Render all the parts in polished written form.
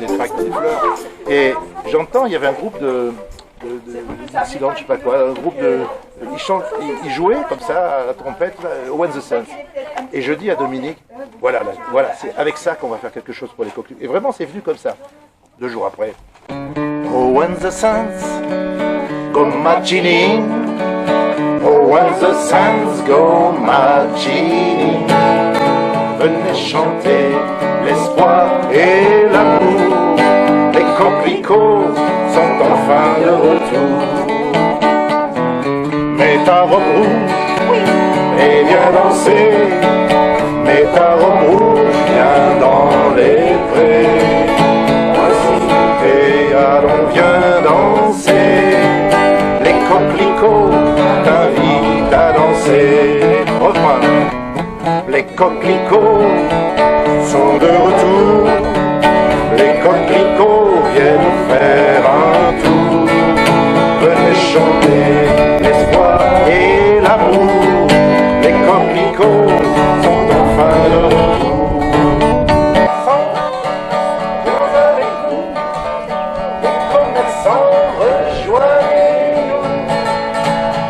des tracts, des fleurs. Et j'entends, il y avait un groupe de dissidents, je sais pas quoi, un groupe de... Ils jouaient comme ça à la trompette, When the Sun. Et je dis à Dominique, voilà, c'est avec ça qu'on va faire quelque chose pour les coquelicots. Et vraiment, c'est venu comme ça, 2 jours après. Oh, when the suns go marching in, oh, when the suns go marching in, venez chanter l'espoir et l'amour, les coquelicots sont enfin de retour. Mets ta robe rouge et viens danser, mets ta robe rouge, viens dans les prés. Et allons, viens danser, les coquelicots t'invitent à danser. Refrain. Les coquelicots sont de retour, les coquelicots viennent faire un tour. Venez chanter l'espoir et l'amour, les coquelicots sont enfin de retour.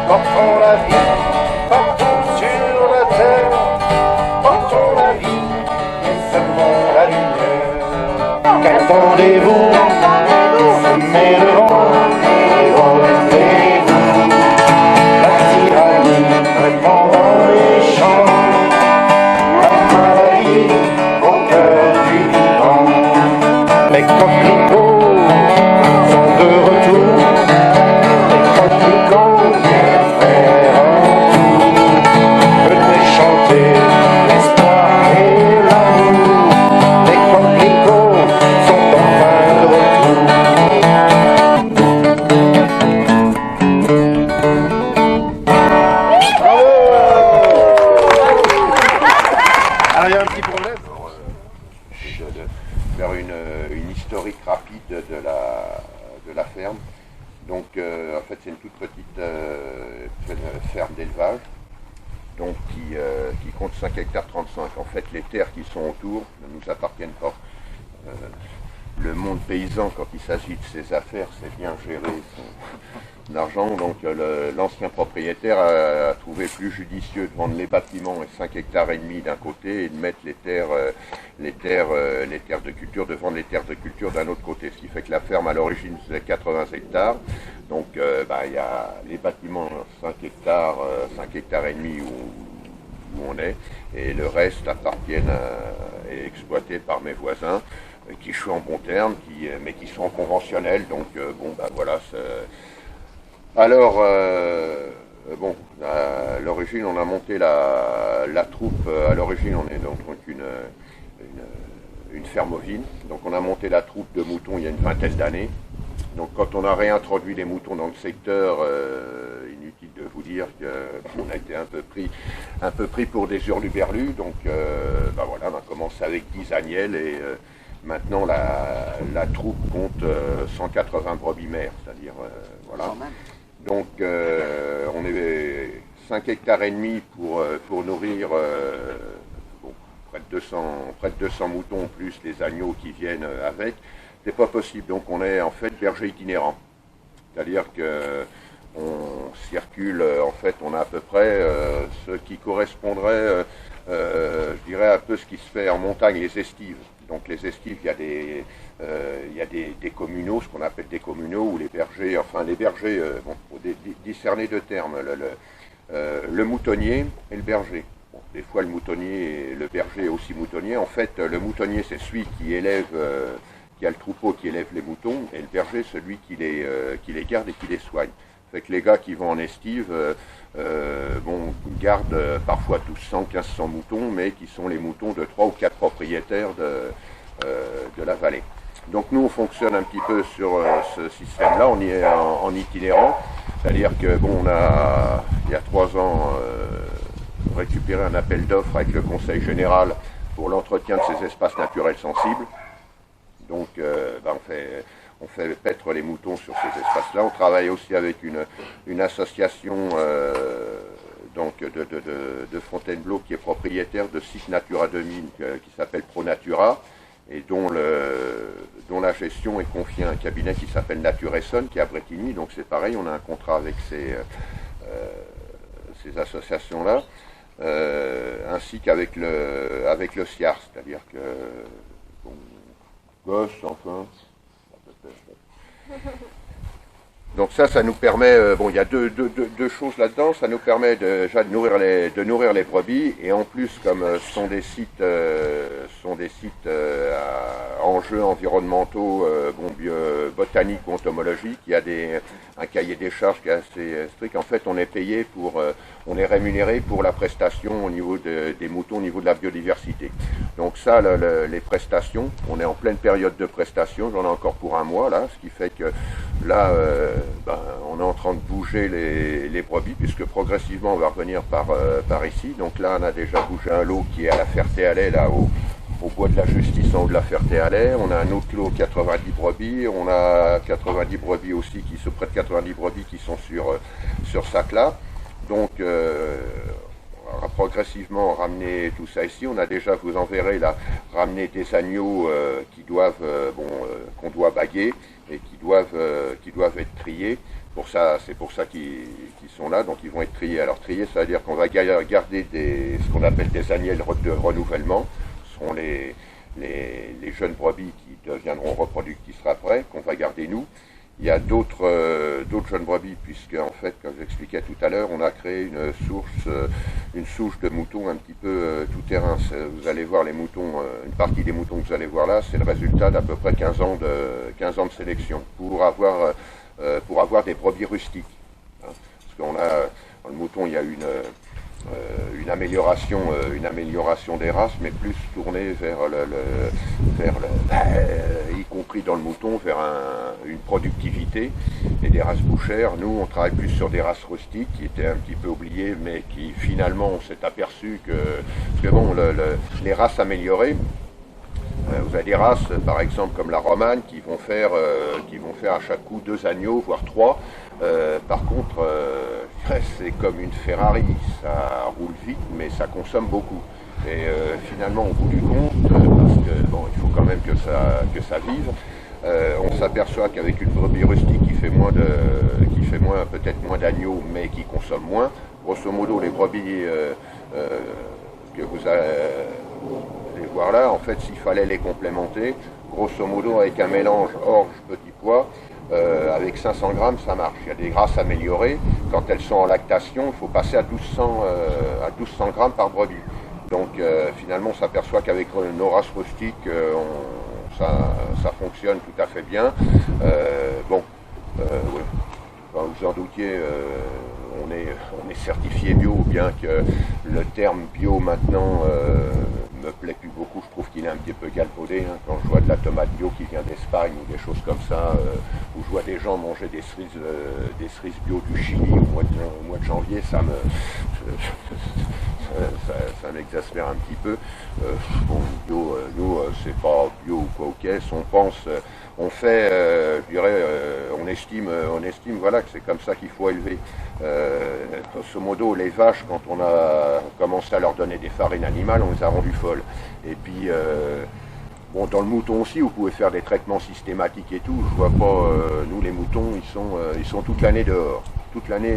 Portons la vie partout sur la terre, portons la vie et semons la lumière. Qu'attendez-vous? Semez le vent et revenez-vous. La tyrannie répand dans les champs, la maladie au cœur du vivant. Les coquelicots sont de retour, les coquelicots viennent faire un tour. Venez chanter l'espoir et l'amour, les coquelicots sont enfin de retour. Bravo! Alors il y a un petit problème. Faire une historique rapide de la ferme. Donc en fait c'est une toute petite ferme d'élevage donc qui compte 5 hectares 35. En fait les terres qui sont autour ne nous appartiennent pas. Le monde paysan, quand il s'agit de ses affaires, c'est bien gérer son argent. Donc l'ancien propriétaire a trouvé plus judicieux de vendre les bâtiments et 5 hectares et demi d'un côté et de mettre les terres de culture, de vendre les terres de culture d'un autre côté. Ce qui fait que la ferme à l'origine faisait 80 hectares. Donc il y a les bâtiments 5 hectares et demi où on est, et le reste appartiennent est exploité par mes voisins qui je suis en bon terme, mais qui sont conventionnels. Donc voilà. Alors à l'origine on a monté la troupe. À l'origine on est donc une ferme ovine. Donc on a monté la troupe de moutons il y a une vingtaine d'années. Donc quand on a réintroduit les moutons dans le secteur, inutile de vous dire qu'on a été un peu pris pour des hurluberlus. Donc voilà, on a commencé avec 10 agnelles et maintenant la troupe compte 180 brebis mères, c'est-à-dire voilà. Donc on est 5 hectares et demi pour nourrir près de 200 moutons plus les agneaux qui viennent avec. C'est pas possible, donc on est en fait berger itinérant. C'est-à-dire que on circule, en fait on a à peu près ce qui correspondrait, je dirais un peu ce qui se fait en montagne, les estives. Donc les estives, il y a des communaux, ce qu'on appelle des communaux, où les bergers, pour discerner deux termes, le moutonnier et le berger. Bon, des fois le moutonnier et le berger est aussi moutonnier. En fait, le moutonnier, c'est celui qui élève, qui a le troupeau, qui élève les moutons, et le berger, celui qui les garde et qui les soigne. Fait que les gars qui vont en estive, gardent parfois 1200, 1500 moutons, mais qui sont les moutons de 3 ou 4 propriétaires de la vallée. Donc nous on fonctionne un petit peu sur ce système-là, on y est en itinérant, c'est-à-dire que on a il y a 3 ans récupéré un appel d'offres avec le Conseil général pour l'entretien de ces espaces naturels sensibles. Donc on fait paître les moutons sur ces espaces-là. On travaille aussi avec une association de Fontainebleau qui est propriétaire de sites Natura 2000 qui s'appelle ProNatura, et dont la gestion est confiée à un cabinet qui s'appelle Nature Essonne, qui est à Brétigny. Donc c'est pareil, on a un contrat avec ces associations-là, ainsi qu'avec le SIAR, c'est-à-dire que gosse, enfin. Donc ça nous permet, bon, il y a deux choses là-dedans. Ça nous permet déjà de nourrir les brebis, et en plus, comme ce sont des sites à enjeux environnementaux, botaniques ou entomologiques, il y a un cahier des charges qui est assez strict. En fait, on est payé on est rémunéré pour la prestation au niveau des moutons, au niveau de la biodiversité. Donc ça, les prestations, on est en pleine période de prestation, j'en ai encore pour un mois là, ce qui fait que là, on est en train de bouger les brebis, puisque progressivement on va revenir par ici. Donc là, on a déjà bougé un lot qui est à la Ferté-Alais, là au bois de la Justice en haut de la Ferté-Alais. On a un autre lot 90 brebis, on a 90 brebis aussi, près de 90 brebis qui sont sur Sacla. Donc on va progressivement ramener tout ça ici. On a déjà, vous en verrez là, ramené des agneaux qu'on doit baguer et qui doivent être triés. C'est pour ça qu'ils sont là, donc ils vont être triés. Alors triés, ça veut dire qu'on va garder ce qu'on appelle des agnelles de renouvellement. Ce seront les jeunes brebis qui deviendront reproductrices après, qu'on va garder nous. Il y a d'autres jeunes brebis, puisque en fait, comme j'expliquais tout à l'heure, on a créé une souche de moutons un petit peu tout terrain. Vous allez voir les moutons, une partie des moutons que vous allez voir là, c'est le résultat d'à peu près 15 ans de sélection pour avoir des brebis rustiques. Hein. Parce qu'on a, dans le mouton, il y a une amélioration des races, mais plus tournée vers y compris dans le mouton, vers une productivité et des races bouchères. Nous, on travaille plus sur des races rustiques qui étaient un petit peu oubliées, mais qui finalement, on s'est aperçu que bon, les races améliorées, vous avez des races, par exemple, comme la romane, qui vont faire à chaque coup 2 agneaux, voire 3. Par contre, c'est comme une Ferrari, ça roule vite, mais ça consomme beaucoup. Et finalement, au bout du compte, parce que bon, il faut quand même que ça vive, on s'aperçoit qu'avec une brebis rustique qui fait peut-être moins d'agneaux, mais qui consomme moins, grosso modo, les brebis que vous allez voir là, en fait, s'il fallait les complémenter, grosso modo, avec un mélange orge-petit pois, avec 500 grammes, ça marche. Il y a des grasses améliorées. Quand elles sont en lactation, il faut passer à 1200 grammes par brebis. Donc finalement, on s'aperçoit qu'avec nos races rustiques, ça fonctionne tout à fait bien. Ouais. Enfin, vous en doutiez, on est certifié bio, bien que le terme bio maintenant me plaît plus beaucoup. Je trouve qu'il est un petit peu galvaudé. Hein. Quand je vois de la tomate bio qui vient d'Espagne ou des choses comme ça, où je vois des gens manger des cerises bio du Chili au mois de janvier, ça m'exaspère un petit peu. Bon, bio, nous, c'est pas bio ou quoi, ok. On fait, je dirais, on estime, voilà, que c'est comme ça qu'il faut élever. Grosso modo, les vaches, quand on a commencé à leur donner des farines animales, on les a rendues folles. Et puis, bon, dans le mouton aussi, vous pouvez faire des traitements systématiques et tout. Je vois pas, nous les moutons, ils sont toute l'année dehors, toute l'année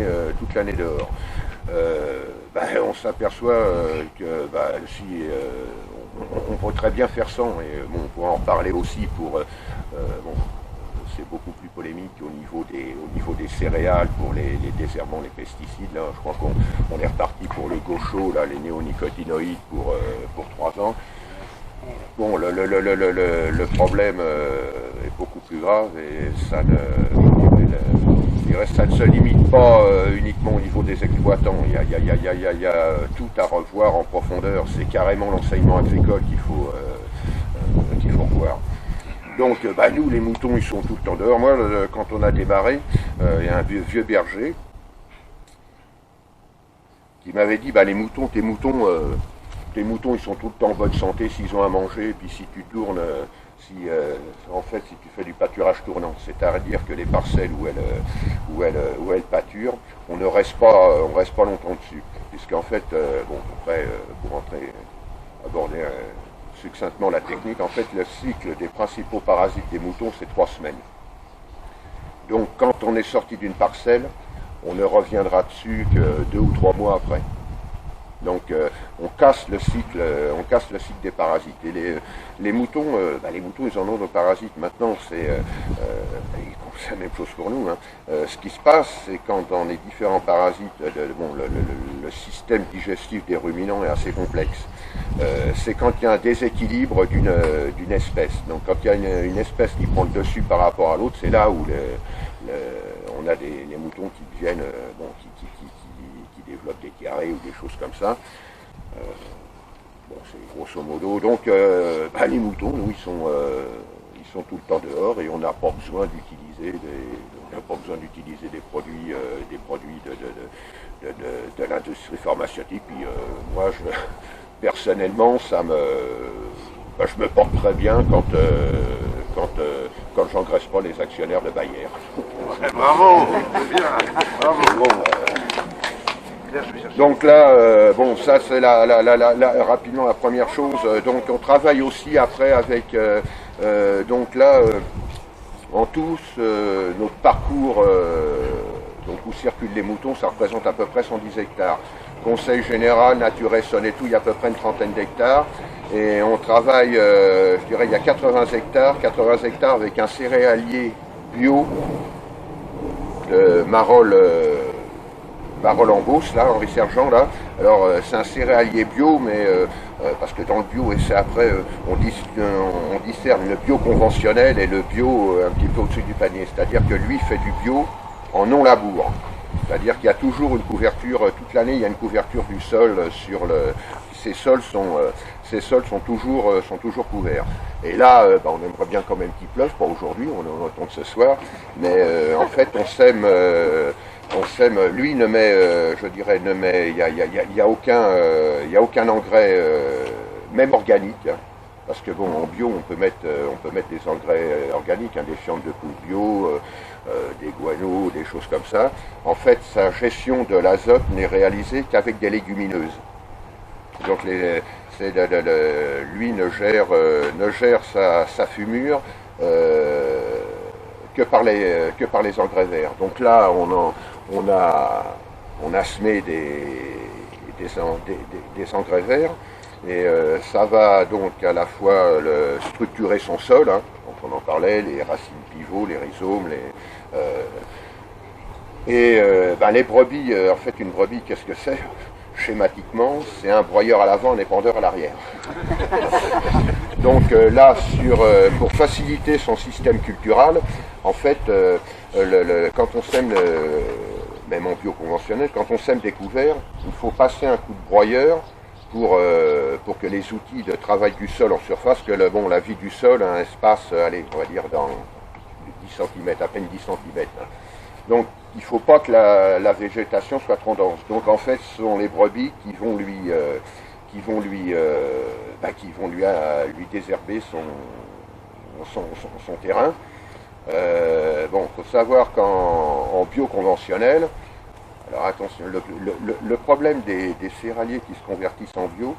dehors. On s'aperçoit que si on peut très bien faire sans, et bon, on pourra en reparler aussi pour c'est beaucoup plus polémique au niveau des céréales, pour les désherbants, les pesticides. Là, je crois qu'on est reparti pour le gaucho, là, les néonicotinoïdes pour 3 ans. Bon, le problème est beaucoup plus grave, et ça ne se limite pas uniquement au niveau des exploitants. Il y a tout à revoir en profondeur. C'est carrément l'enseignement agricole qu'il faut revoir. Donc, nous, les moutons, ils sont tout le temps dehors. Moi, quand on a démarré, il y a un vieux berger qui m'avait dit, tes moutons, ils sont tout le temps en bonne santé s'ils ont à manger, et puis si tu tournes, si tu fais du pâturage tournant, c'est-à-dire que les parcelles où elles pâturent, on reste pas longtemps dessus, puisqu'en fait, après, pour aborder succinctement la technique. En fait, le cycle des principaux parasites des moutons, c'est 3 semaines. Donc quand on est sorti d'une parcelle, on ne reviendra dessus que 2 ou 3 mois après. Donc on casse le cycle des parasites. Et les moutons, les moutons, ils en ont de parasites. Maintenant, c'est la même chose pour nous. Hein. Ce qui se passe, c'est quand dans les différents parasites, le système digestif des ruminants est assez complexe. C'est quand il y a un déséquilibre d'une espèce. Donc quand il y a une espèce qui prend le dessus par rapport à l'autre, c'est là où on a les moutons qui deviennent, qui développent des diarrhées ou des choses comme ça. C'est grosso modo. Donc les moutons, nous, ils sont tout le temps dehors et on n'a pas besoin d'utiliser des produits de l'industrie pharmaceutique. Puis moi, personnellement, je me porte très bien quand j'engraisse pas les actionnaires de Bayer. Bravo, bien, bravo. Donc là, ça c'est rapidement la première chose. Donc on travaille aussi après avec, en tous, notre parcours, donc où circulent les moutons, ça représente à peu près 110 hectares. Conseil général, Nature et Sol et tout, il y a à peu près une trentaine d'hectares. Et on travaille, je dirais, il y a 80 hectares avec un céréalier bio de Marolles en Beauce, là, Henri Sergent, là. Alors, c'est un céréalier bio, mais parce que dans le bio, et c'est après, on discerne le bio conventionnel et le bio un petit peu au-dessus du panier. C'est-à-dire que lui fait du bio en non-labour. C'est-à-dire qu'il y a toujours une couverture, toute l'année, il y a une couverture du sol sur le... Ces sols sont toujours couverts. Et là, on aimerait bien quand même qu'il pleuve, pas aujourd'hui, on attend ce soir, mais en fait, on sème, lui ne met, il y a aucun engrais, même organique, hein, parce que en bio, on peut mettre des engrais organiques, hein, des fientes de poule bio, des guano, des choses comme ça. En fait, sa gestion de l'azote n'est réalisée qu'avec des légumineuses. Donc lui ne gère sa fumure que par les engrais verts. Donc là, on a semé des engrais verts et ça va donc à la fois structurer son sol, hein, donc on en parlait, les racines pivots, les rhizomes, les brebis. En fait, une brebis, qu'est-ce que c'est ? Schématiquement, c'est un broyeur à l'avant, un épandeur à l'arrière. Donc là, pour faciliter son système cultural, en fait, quand on sème, même en bio conventionnel, quand on sème des couverts, il faut passer un coup de broyeur pour que les outils de travail du sol en surface, que la vie du sol a un espace, allez, on va dire dans 10 cm, à peine 10 cm. Donc, il ne faut pas que la végétation soit trop dense. Donc, en fait, ce sont les brebis qui vont lui désherber son terrain. Faut savoir qu'en bio conventionnel, alors attention, le problème des céréaliers qui se convertissent en bio,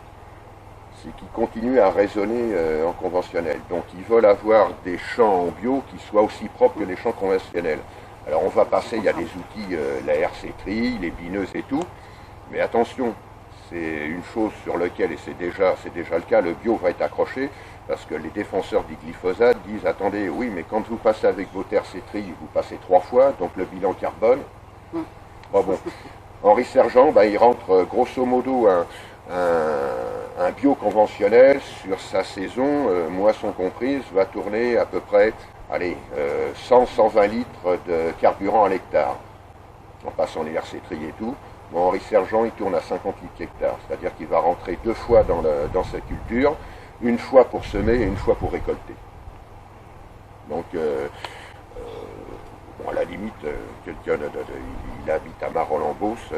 c'est qu'ils continuent à raisonner en conventionnel. Donc, ils veulent avoir des champs en bio qui soient aussi propres que les champs conventionnels. Alors on va passer, il y a des outils, la RC-Tri, les bineuses et tout, mais attention, c'est une chose sur laquelle, et c'est déjà le cas, le bio va être accroché, parce que les défenseurs du glyphosate disent, attendez, oui, mais quand vous passez avec votre RC-Tri, vous passez 3 fois, donc le bilan carbone, Henri Sergent, il rentre grosso modo un bio conventionnel sur sa saison, moisson comprise, va tourner à peu près 100-120 litres de carburant à l'hectare, en passant les RC-Tri et tout. Henri Sergent, il tourne à 50 litres l'hectare, c'est-à-dire qu'il va rentrer 2 fois dans sa culture, une fois pour semer et une fois pour récolter. Donc, à la limite, quelqu'un, il habite à Marolles en Beauce,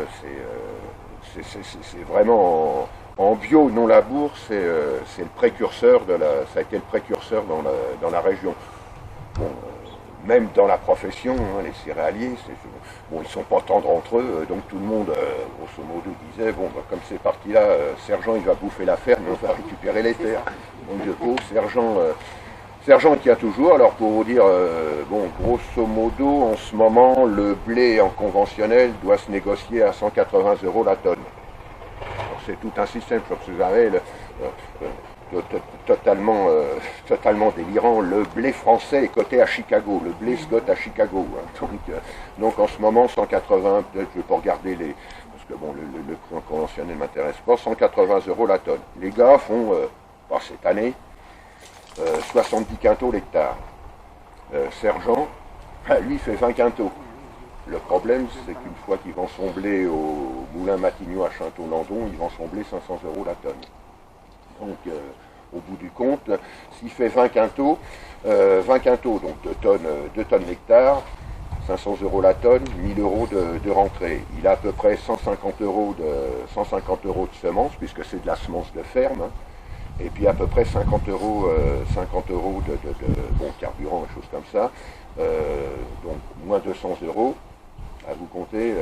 c'est vraiment... En bio non labour, c'est le précurseur ça a été le précurseur dans la région. Même dans la profession, hein, les céréaliers, ils sont pas tendres entre eux, donc tout le monde, grosso modo, disait, comme c'est parti là, Sergent il va bouffer la ferme, mais on va récupérer les terres. Donc de peau, Sergent qui a toujours, alors pour vous dire, bon, grosso modo, en ce moment, le blé en conventionnel doit se négocier à 180 € la tonne. C'est tout un système, comme vous savez, totalement délirant. Le blé français est coté à Chicago, le blé se cote à Chicago. Hein. Donc en ce moment, 180, peut-être je vais pas regarder les... Parce que bon, le prix en conventionnel ne m'intéresse pas, 180 € la tonne. Les gars font, cette année, 70 quintaux l'hectare. Sergent, lui, fait 20 quintaux. Le problème, c'est qu'une fois qu'il vend son blé au moulin Matignon à Château-Landon, il vend son blé 500 € la tonne. Donc, au bout du compte, s'il fait 20 quintaux, donc 2 tonnes l'hectare, 500 € la tonne, 1000 € de rentrée. Il a à peu près 150 € de semences, puisque c'est de la semence de ferme, hein. Et puis à peu près 50 € de carburant, des choses comme ça. Donc moins 200 €. À vous compter,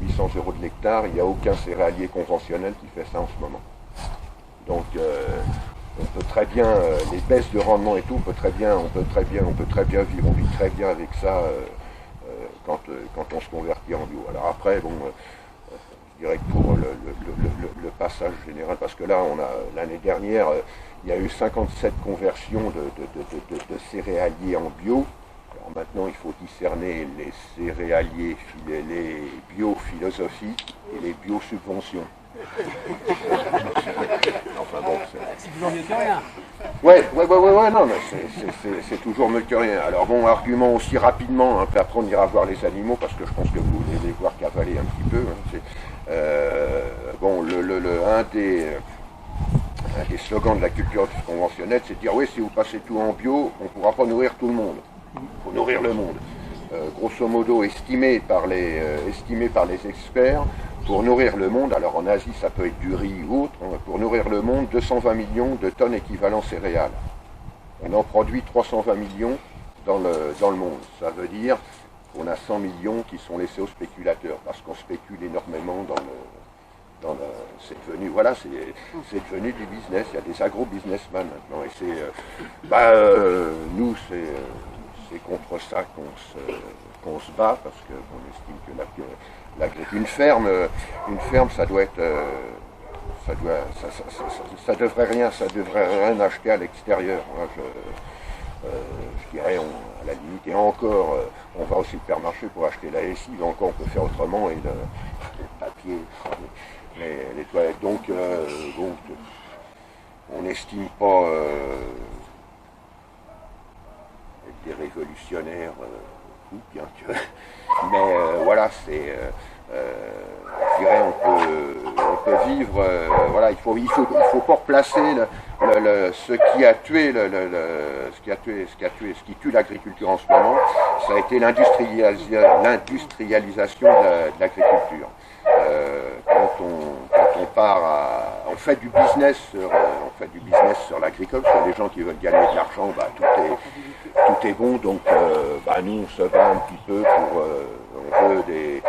800 € de l'hectare, il n'y a aucun céréalier conventionnel qui fait ça en ce moment. Donc on peut très bien, les baisses de rendement et tout, on peut très bien vivre, on vit très bien avec ça quand on se convertit en bio. Alors après, bon, je dirais que pour le passage général, parce que là, l'année dernière, il y a eu 57 conversions de céréaliers en bio. Alors maintenant, il faut discerner les céréaliers, les bio-philosophies et les bio-subventions. Enfin bon, c'est toujours mieux que rien. Ouais, non, mais c'est toujours mieux que rien. Alors bon, argument aussi rapidement, hein, puis après on ira voir les animaux, parce que je pense que vous voulez les voir cavaler un petit peu. Hein, bon, un des slogans de la culture conventionnelle, c'est de dire, oui, si vous passez tout en bio, on ne pourra pas nourrir tout le monde. Il faut nourrir le monde. Grosso modo, estimé par les experts, pour nourrir le monde, alors en Asie ça peut être du riz ou autre, pour nourrir le monde, 220 millions de tonnes équivalent céréales. On en produit 320 millions dans le monde. Ça veut dire qu'on a 100 millions qui sont laissés aux spéculateurs, parce qu'on spécule énormément c'est devenu du business. Il y a des agro-businessmen maintenant, et nous c'est contre ça qu'on se bat, parce qu'on estime que une ferme, ça doit être, ça devrait rien acheter à l'extérieur. Je dirais, à la limite, et encore, on va au supermarché pour acheter la lessive, encore on peut faire autrement, et le papier, les toilettes. Donc, on n'estime pas être des révolutionnaires, bien que... Mais voilà, c'est... je dirais, on peut vivre... voilà, il faut pas replacer ce qui tue l'agriculture en ce moment. Ça a été l'industrialisation de l'agriculture. Quand on part on fait du business sur l'agricole, parce que les gens qui veulent gagner de l'argent, tout est bon, donc nous on se bat un petit peu pour on veut des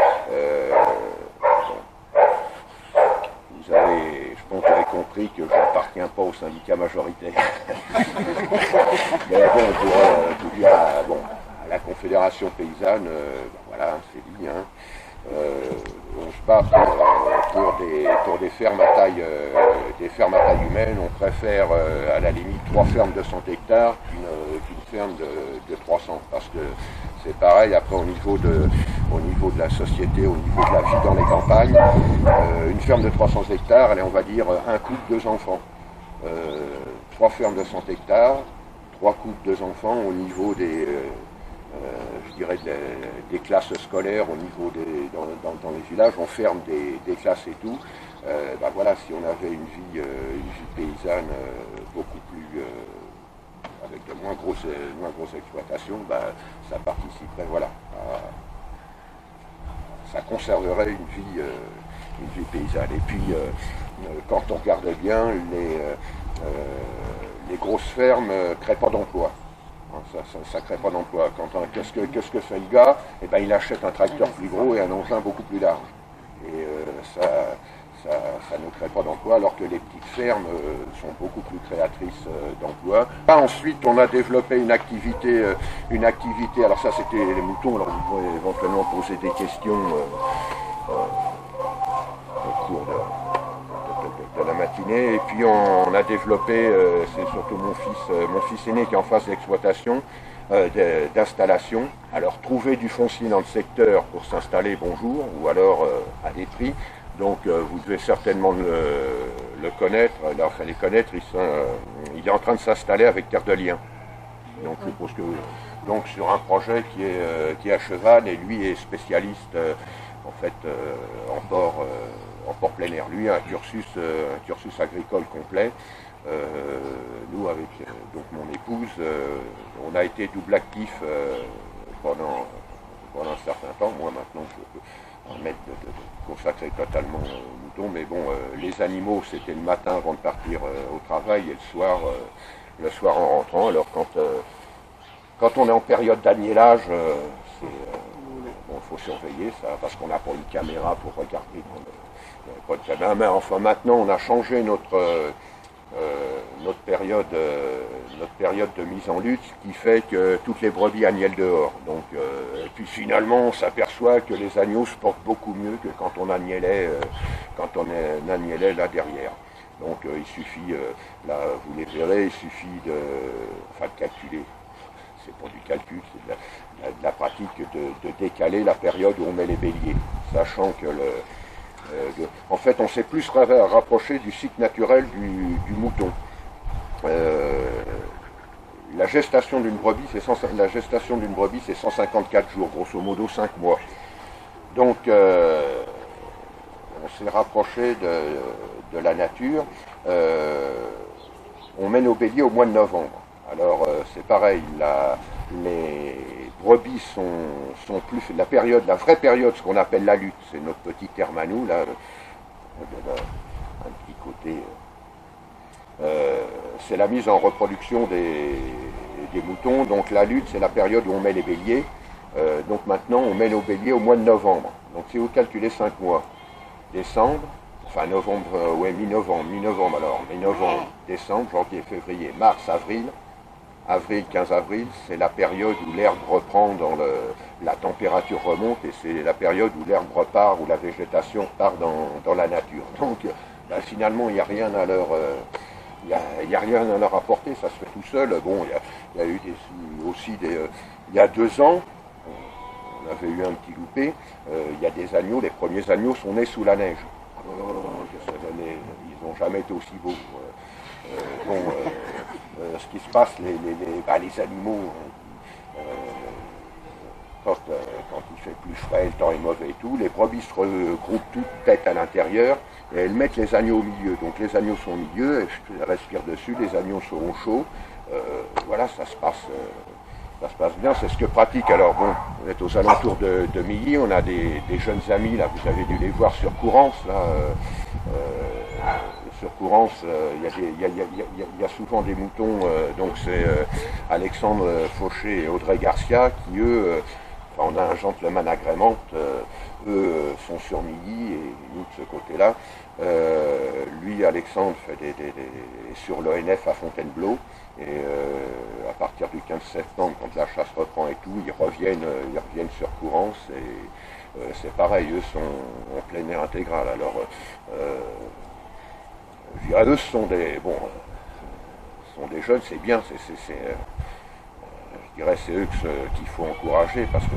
vous avez, je pense que vous avez compris que je n'appartiens pas au syndicat majoritaire. Mais bon, pour dire à la Confédération paysanne, voilà, c'est dit, hein, on se bat pour des fermes à taille humaine. On préfère à la limite 3 fermes de 100 hectares qu'une ferme de 300, parce que c'est pareil après au niveau de la société, au niveau de la vie dans les campagnes. Une ferme de 300 hectares, elle est, on va dire, un couple, 2 enfants. 3 fermes de 100 hectares, 3 couples, 2 enfants au niveau des je dirais des classes scolaires, au niveau dans les villages, on ferme des classes et tout. Voilà, si on avait une vie paysanne beaucoup plus avec de moins grosse exploitation, ça participerait, voilà, ça conserverait une vie paysanne. Et puis quand on regarde bien, les grosses fermes ne créent pas d'emploi. Ça ne crée pas d'emploi. Qu'est-ce que fait le gars? Il achète un tracteur plus gros et un engin beaucoup plus large. Et ça ne crée pas d'emploi, alors que les petites fermes sont beaucoup plus créatrices d'emplois. Ensuite, on a développé une activité, alors ça c'était les moutons, alors vous pouvez éventuellement poser des questions au cours de la matinée. Et puis on a développé, c'est surtout mon fils aîné qui est en phase d'exploitation, d'installation. Alors trouver du foncier dans le secteur pour s'installer, bonjour, ou alors à des prix. Donc vous devez certainement le connaître, enfin les connaître, il est en train de s'installer avec Terre de Liens. Donc je suppose que donc sur un projet qui est à cheval, et lui est spécialiste en fait en port plein air. Lui a un cursus agricole complet. Nous avec donc mon épouse, on a été double actif pendant un certain temps. Moi maintenant je peux permettre de consacrer totalement aux moutons, mais bon, les animaux c'était le matin avant de partir au travail et le soir en rentrant. Alors quand on est en période d'agnellage, bon, faut surveiller ça parce qu'on n'a pas une caméra pour regarder dans le caméra. Mais enfin maintenant on a changé notre période de mise en lutte, ce qui fait que toutes les brebis agnellent dehors. Donc, et puis finalement, on s'aperçoit que les agneaux se portent beaucoup mieux que quand on agnellait là derrière. Donc il suffit, là vous les verrez, il suffit de calculer. C'est pas du calcul, c'est de la pratique de décaler la période où on met les béliers, sachant que en fait, on s'est plus rapproché du cycle naturel du mouton. La gestation d'une brebis, c'est 154 jours, grosso modo 5 mois. Donc, on s'est rapproché de la nature. On mène au bélier au mois de novembre. Alors, c'est pareil, les brebis sont plus la vraie période, ce qu'on appelle la lutte, c'est notre petit terme à nous, là, un petit côté, c'est la mise en reproduction des moutons. Donc la lutte, c'est la période où on met les béliers. Donc maintenant, on met nos béliers au mois de novembre. Donc si vous calculez 5 mois, décembre, enfin novembre, mi-novembre alors, mi-novembre, décembre, janvier, février, mars, avril, 15 avril, c'est la période où l'herbe reprend, la température remonte, et c'est la période où l'herbe repart, où la végétation part dans la nature. Donc finalement, il n'y a rien à leur apporter, ça se fait tout seul. Bon, il y a eu il y a 2 ans, on avait eu un petit loupé, il y a des agneaux, les premiers agneaux sont nés sous la neige. Ils n'ont jamais été aussi beaux. Ce qui se passe, les animaux, quand il fait plus frais, le temps est mauvais et tout, les brebis se regroupent toutes tête à l'intérieur et elles mettent les agneaux au milieu. Donc les agneaux sont au milieu, elles respirent dessus, les agneaux seront chauds. Voilà, ça se passe bien, c'est ce que pratique. Alors bon, vous êtes aux alentours de Milly, on a des jeunes amis, là, vous avez dû les voir sur Courance, là. Sur Courance, il y a souvent des moutons, donc c'est Alexandre Fauché et Audrey Garcia qui, eux, on a un gentleman agrément, eux sont sur Milly et nous de ce côté-là. Lui, Alexandre, fait sur l'ONF à Fontainebleau, et à partir du 15 septembre, quand la chasse reprend et tout, ils reviennent sur Courance, et c'est pareil, eux sont en plein air intégral. Alors, eux sont des jeunes, c'est bien, je dirais c'est eux qu'il faut encourager parce que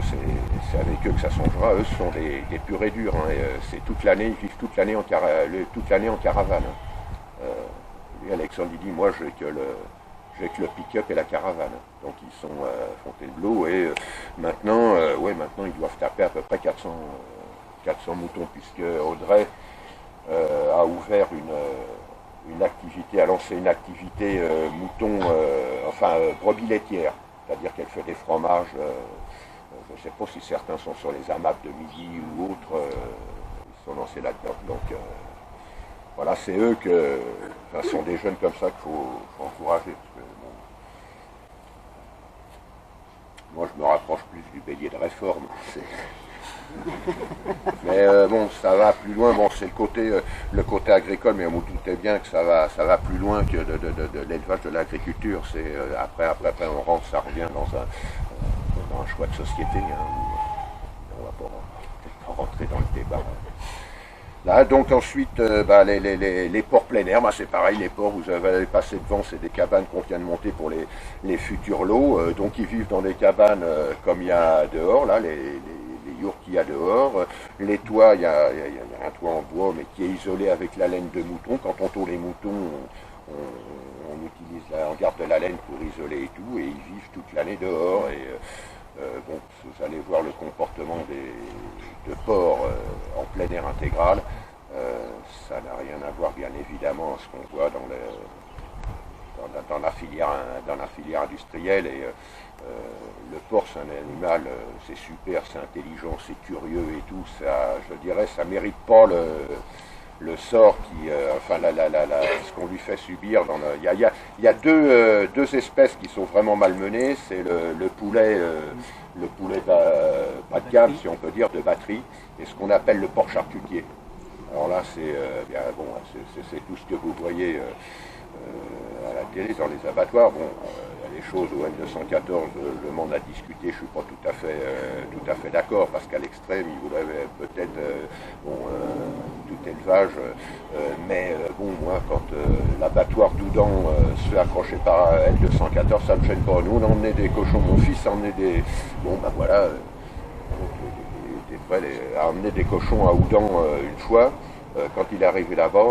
c'est avec eux que ça changera. Eux sont des purs et durs, hein, et c'est toute l'année, ils vivent toute l'année en caravane. Lui, Alexandre, il dit, moi j'ai que le pick-up et la caravane. Donc ils sont à Fontainebleau et maintenant ils doivent taper à peu près 400 moutons, puisque Audrey a ouvert une activité, a lancé une activité mouton, brebis laitière, c'est-à-dire qu'elle fait des fromages, je ne sais pas si certains sont sur les AMAP de Milly ou autres, ils sont lancés là-dedans. Donc voilà, c'est eux ce sont des jeunes comme ça qu'il faut encourager. Parce que, bon, moi je me rapproche plus du bélier de réforme. Mais Mais bon, ça va plus loin. Bon, c'est le côté agricole, mais vous vous doutez bien que ça va plus loin que de l'élevage, de l'agriculture. C'est après, on rentre, ça revient dans un choix de société. Hein, on va pas rentrer dans le débat. Là, donc ensuite, les ports plein air, c'est pareil, les ports, vous avez passé devant, c'est des cabanes qu'on vient de monter pour les futurs lots. Donc ils vivent dans des cabanes comme il y a dehors, là, les yurts qu'il y a dehors. Les toits, il y a un toit en bois, mais qui est isolé avec la laine de mouton. Quand on tond les moutons, on garde de la laine pour isoler et tout, et ils vivent toute l'année dehors. Et bon, vous allez voir le comportement de porcs en plein air intégral. Ça n'a rien à voir, bien évidemment, à ce qu'on voit dans la filière industrielle. Et le porc, c'est un animal, c'est super, c'est intelligent, c'est curieux et tout. Ça, je dirais, ça mérite pas le sort qui, enfin, ce qu'on lui fait subir. Il y a deux espèces qui sont vraiment malmenées. C'est le poulet bas de gamme, si on peut dire, de batterie, et ce qu'on appelle le porc charcutier. Alors là, c'est tout ce que vous voyez à la télé, dans les abattoirs. Bon, il y a des choses au N214, le monde a discuté, je ne suis pas tout à fait d'accord, parce qu'à l'extrême, il voudrait peut-être tout élevage, mais bon, moi, quand l'abattoir d'Oudan se fait accrocher par N214, ça ne me gêne pas. Nous, on emmenait des cochons, mon fils a emmené des... Bon, ben voilà, il était prêt à emmener des cochons à Oudan une fois. Quand il est arrivé là-bas,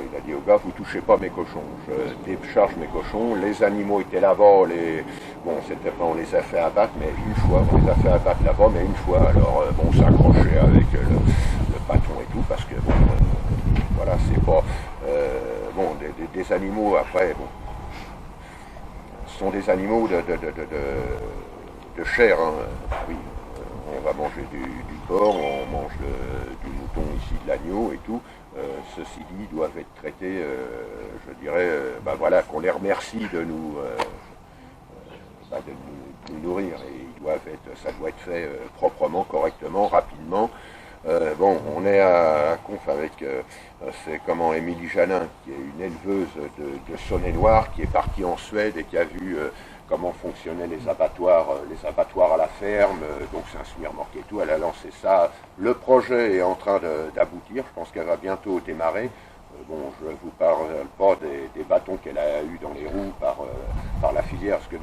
il a dit au gars, vous touchez pas mes cochons. Je décharge mes cochons. Les animaux étaient là-bas. Bon, c'était pas, on les a fait abattre, mais une fois. On les a fait abattre là-bas, mais une fois. Alors, bon, on s'accrochait avec le bâton et tout, parce que, bon, voilà, c'est pas... bon, des animaux, après, bon, ce sont des animaux de chair, hein. Oui, on va manger du porc, on mange du mouton ici, de l'agneau et tout. Ceci dit, ils doivent être traités, je dirais, voilà, qu'on les remercie de nous nourrir. Et ça doit être fait proprement, correctement, rapidement. Bon, on est à Conf avec c'est Émilie Janin, qui est une éleveuse de Saône-et-Loire, qui est partie en Suède et qui a vu comment fonctionnaient les abattoirs à la ferme. Donc c'est un semi-remorque et tout. Elle a lancé ça. Le projet est en train d'aboutir. Je pense qu'elle va bientôt démarrer. Bon, je ne vous parle pas des bâtons qu'elle a eu dans les roues par la filière, parce que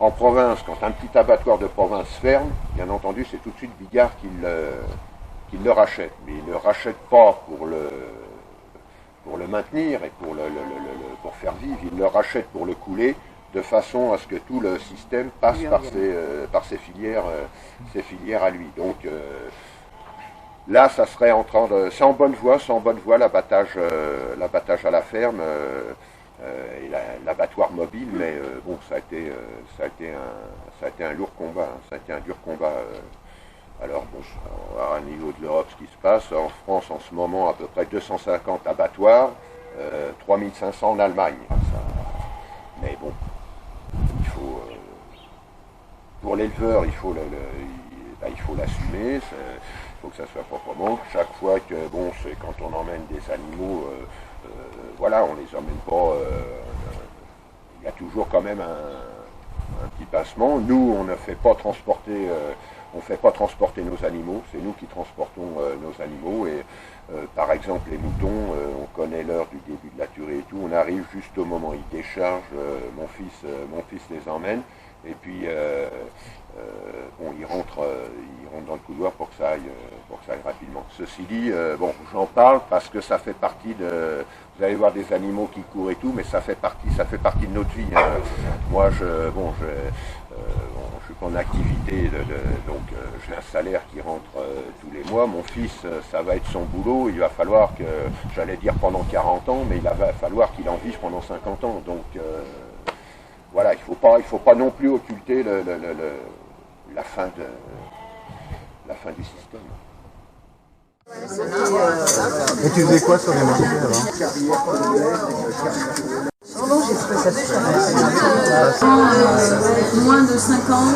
en province, quand un petit abattoir de province ferme, bien entendu, c'est tout de suite Bigard qui le rachète. Mais il ne le rachète pas pour le maintenir et pour faire vivre. Il le rachète pour le couler, de façon à ce que tout le système passe par ses filières à lui. Donc là, ça serait c'est en bonne voie, l'abattage à la ferme et l'abattoir mobile, mais bon, ça a été un lourd combat, hein. Ça a été un dur combat. Alors bon, on va voir à niveau de l'Europe ce qui se passe. En France, en ce moment, à peu près 250 abattoirs, 3500 en Allemagne. Mais bon, il faut, pour l'éleveur, il faut l'assumer, il faut que ça soit proprement. Chaque fois que, bon, c'est quand on emmène des animaux, voilà, on les emmène pas, il y a toujours quand même un petit passement. Nous, on ne fait pas transporter, nos animaux, c'est nous qui transportons nos animaux. Et par exemple, les moutons, on connaît l'heure du début de la tuerie et tout, on arrive juste au moment où ils déchargent, mon fils les emmène, et puis bon, ils rentrent dans le couloir pour que ça aille rapidement. Ceci dit, bon, j'en parle parce que ça fait partie de... Vous allez voir des animaux qui courent et tout, mais ça fait partie de notre vie, hein. Moi, je suis pas en activité, donc j'ai un salaire qui rentre tous les mois. Mon fils, ça va être son boulot. Il va falloir que, j'allais dire pendant 40 ans, mais il va falloir qu'il en vive pendant 50 ans. Donc voilà, il faut pas non plus occulter la fin du système. Et tu faisais quoi sur les marchés alors? Non, j'ai trouvé ça super. Moins de 5 ans.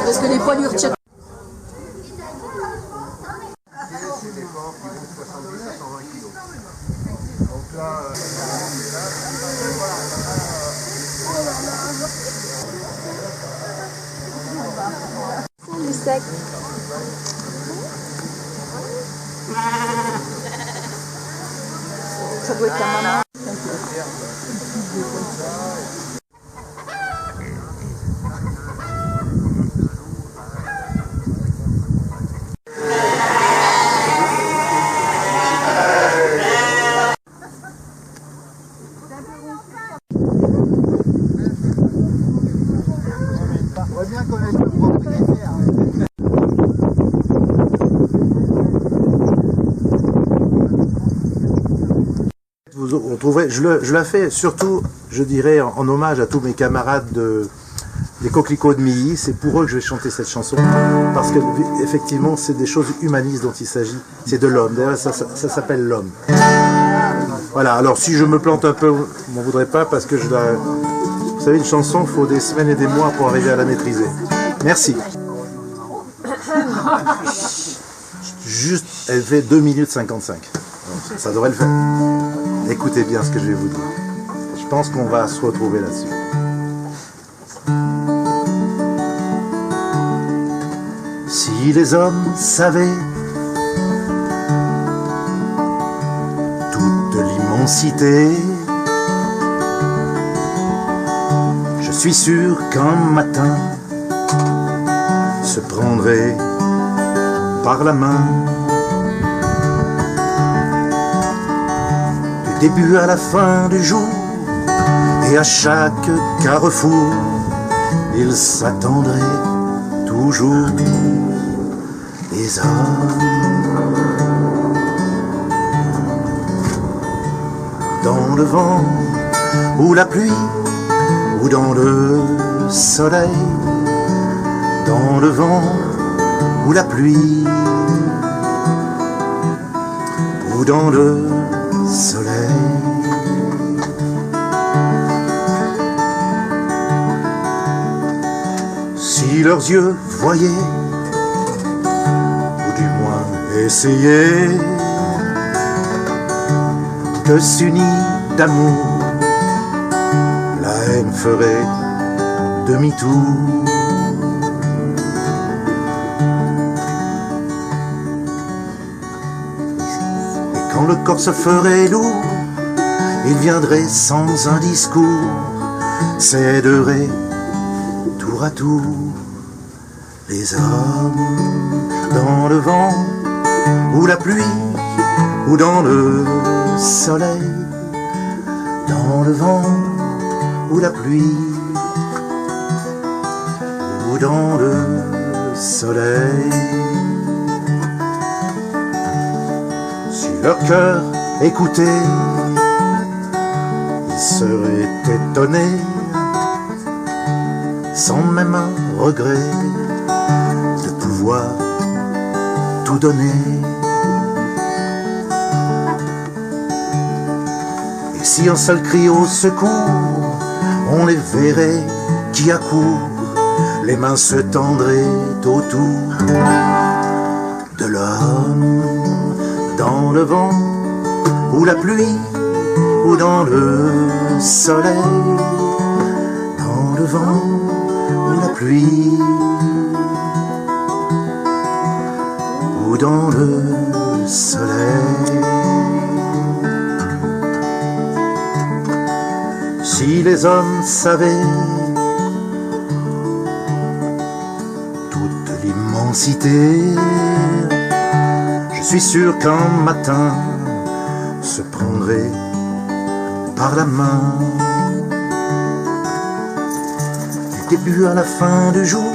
Parce que les poilures tchèques. Du sec. Ça doit être ta maman. On voit bien connaître le propriétaire. On trouverait, je la fais surtout, je dirais, en hommage à tous mes camarades des Coquelicots de Milly. C'est pour eux que je vais chanter cette chanson, parce que effectivement, c'est des choses humanistes dont il s'agit. C'est de l'homme. D'ailleurs, ça s'appelle l'homme. Voilà. Alors, si je me plante un peu, vous m'en voudrez pas, parce que vous savez, une chanson, il faut des semaines et des mois pour arriver à la maîtriser. Merci. Juste, elle fait 2 minutes 55. Donc, ça devrait le faire. Écoutez bien ce que je vais vous dire. Je pense qu'on va se retrouver là-dessus. Si les hommes savaient toute l'immensité, je suis sûr qu'un matin se prendrait par la main. Du début à la fin du jour, et à chaque carrefour, ils s'attendraient toujours, les hommes. Dans le vent, ou la pluie, ou dans le soleil, dans le vent, ou la pluie, ou dans le soleil. Si leurs yeux voyaient, ou du moins essayaient, que s'unit d'amour, la haine ferait demi-tour. Et quand le corps se ferait lourd, il viendrait sans un discours, s'aiderait tour à tour, les hommes. Dans le vent, ou la pluie, ou dans le soleil, dans le vent, ou la pluie, ou dans le soleil. Si leur cœur écoutait, ils seraient étonnés, sans même un regret, de pouvoir tout donner. Et si un seul cri au secours, on les verrait qui accourent, les mains se tendraient autour de l'homme. Dans le vent, ou la pluie, ou dans le soleil, dans le vent, ou la pluie, ou dans le soleil. Si les hommes savaient toute l'immensité, je suis sûr qu'un matin se prendrait par la main. Du début à la fin du jour,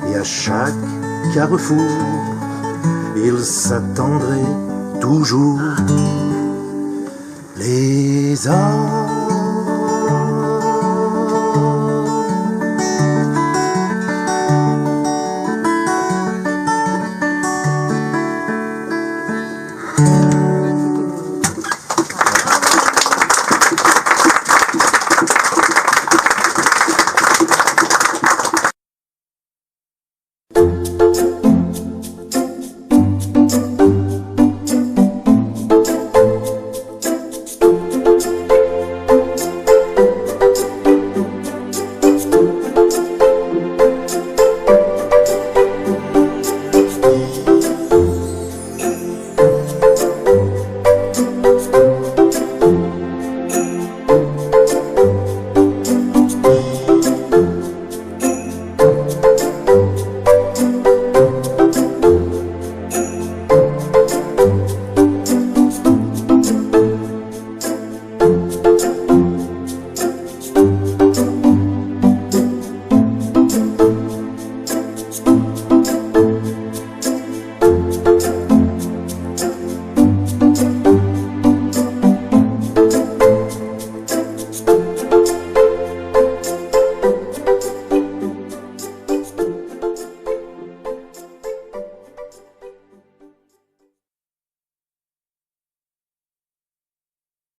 et à chaque carrefour, ils s'attendraient toujours, les hommes.